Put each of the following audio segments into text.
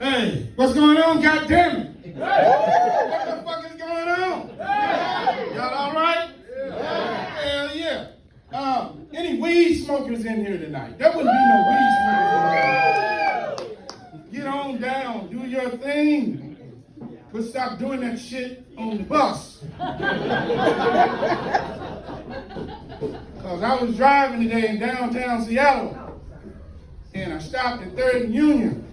Hey, what's going on, goddammit? What the fuck is going on? Y'all all right? Hell yeah. Any weed smokers in here tonight? There wouldn't be no weed smokers. Get on down, do your thing. But stop doing that shit on the bus. Because I was driving today in downtown Seattle, and I stopped at 3rd and Union,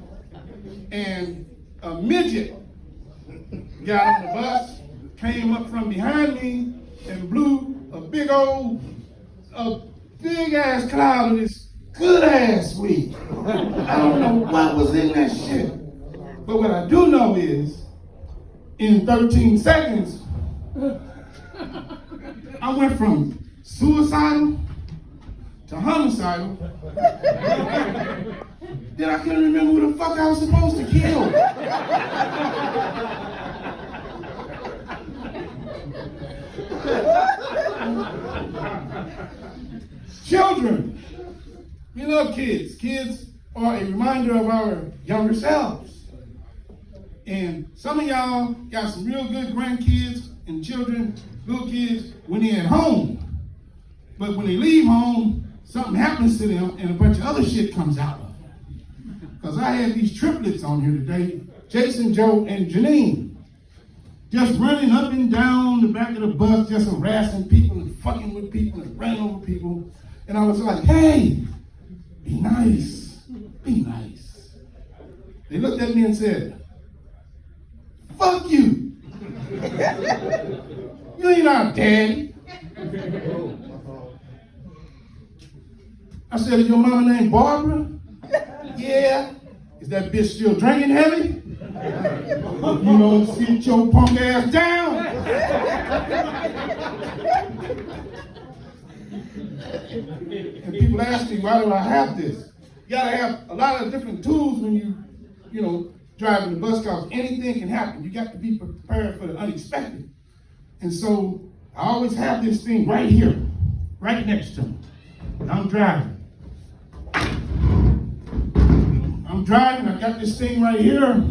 and a midget got on the bus, came up from behind me, and blew a big ass cloud of this good ass weed. I don't know what was in that shit. But what I do know is, in 13 seconds, I went from suicidal to homicidal. Then I couldn't remember who the fuck I was supposed to kill. Children, we love kids. Kids are a reminder of our younger selves. And some of y'all got some real good grandkids and children, little kids, when they're at home. But when they leave home, something happens to them and a bunch of other shit comes out of them. Because I had these triplets on here today, Jason, Joe, and Janine, just running up and down the back of the bus, just harassing people and fucking with people and running over people. And I was like, hey, be nice, be nice. They looked at me and said, fuck you. You ain't our daddy. I said, is your mama named Barbara? Yeah. Is that bitch still drinking heavy? You know, sit your punk ass down. And people ask me, why do I have this? You gotta have a lot of different tools when you know, driving the bus, because anything can happen. You got to be prepared for the unexpected. And so I always have this thing right here, right next to me. I'm driving. I got this thing right here.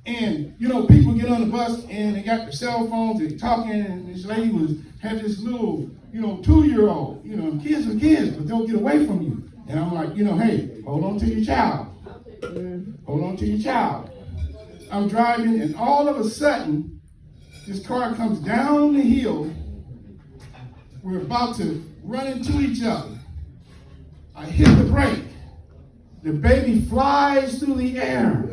And, you know, people get on the bus and they got their cell phones, they're talking, and this lady had this little, 2-year-old, and kids are kids, but they'll get away from you. And I'm like, hey, hold on to your child. Hold on to your child. I'm driving, and all of a sudden, this car comes down the hill. We're about to run into each other. I hit the brake. The baby flies through the air,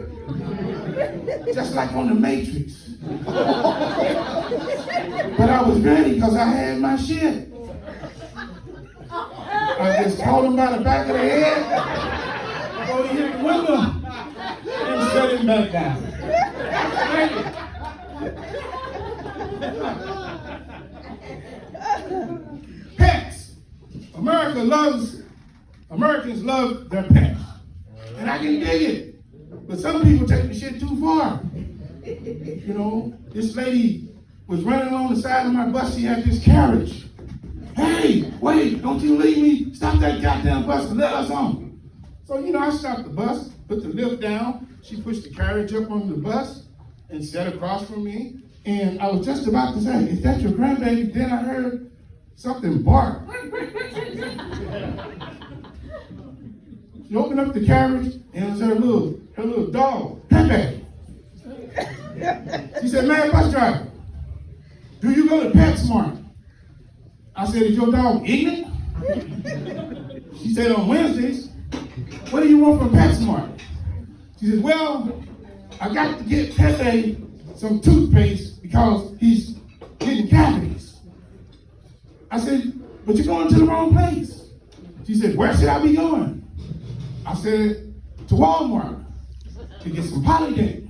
just like on the Matrix. But I was ready because I had my shit. I just caught him by the back of the head, go to hit the window, and set him back down. Pets. Americans love their pets. And I can dig it. But some people take the shit too far. This lady was running along the side of my bus. She had this carriage. Hey, wait, don't you leave me. Stop that goddamn bus and let us on. So, I stopped the bus, put the lift down. She pushed the carriage up on the bus and sat across from me. And I was just about to say, is that your grandbaby? Then I heard something bark. She opened up the carriage, and it was her little dog, Pepe. She said, man, bus driver, do you go to PetSmart? I said, is your dog ignorant? She said, on Wednesdays. What do you want from PetSmart? She said, well, I got to get Pepe some toothpaste because he's getting cavities. I said, but you're going to the wrong place. She said, where should I be going? I said, to Walmart to get some Polydent.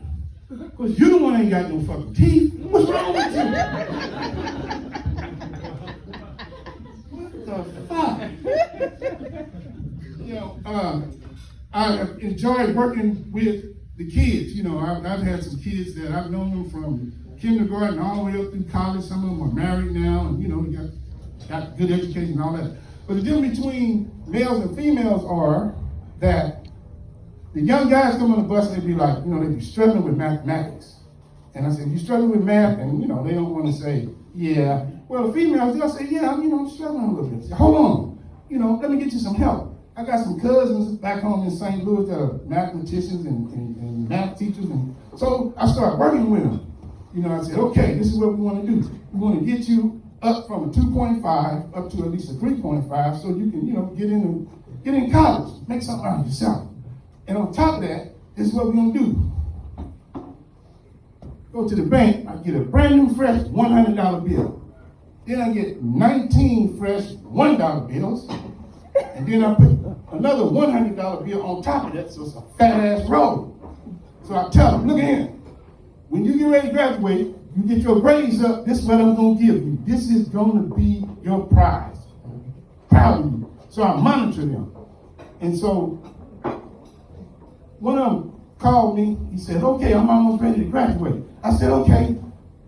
Because you the one ain't got no fucking teeth. What's wrong with you? What the fuck? I have enjoyed working with the kids. I've had some kids that I've known them from kindergarten all the way up through college. Some of them are married now, and they got good education and all that. But the difference between males and females are that the young guys come on the bus and they be like, they be struggling with mathematics. And I said, you struggling with math? And, they don't want to say, yeah. Well, the females, they'll say, yeah, I'm struggling a little bit. Say, hold on, let me get you some help. I got some cousins back home in St. Louis that are mathematicians and math teachers. And so I started working with them. I said, okay, this is what we want to do. We want to get you up from a 2.5 up to at least a 3.5 so you can, get in college, make something out of yourself. And on top of that, this is what we're going to do. Go to the bank, I get a brand new fresh $100 bill. Then I get 19 fresh $1 bills. And then I put another $100 bill on top of that, so it's a fat ass roll. So I tell them, look at here. When you get ready to graduate, you get your grades up, this is what I'm going to give you. This is going to be your prize. Proud of you. So I monitor them. And so one of them called me. He said, okay, I'm almost ready to graduate. I said, okay,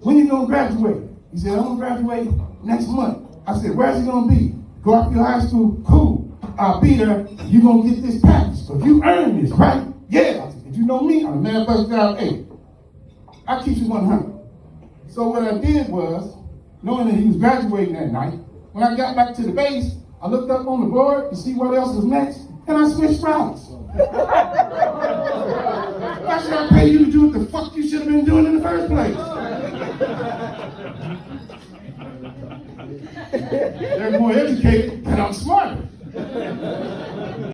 when you going to graduate? He said, I'm going to graduate next month. I said, where's it going to be? Go up to your high school? Cool. I'll be there. You're going to get this package. So you earned this, right? Yeah. I said, did you know me? I'm a man bus driver. Hey, I keep you 100. So what I did was, knowing that he was graduating that night, when I got back to the base, I looked up on the board to see what else was next, and I switched routes. Why should I pay you to do what the fuck you should have been doing in the first place? They're more educated, and I'm smart.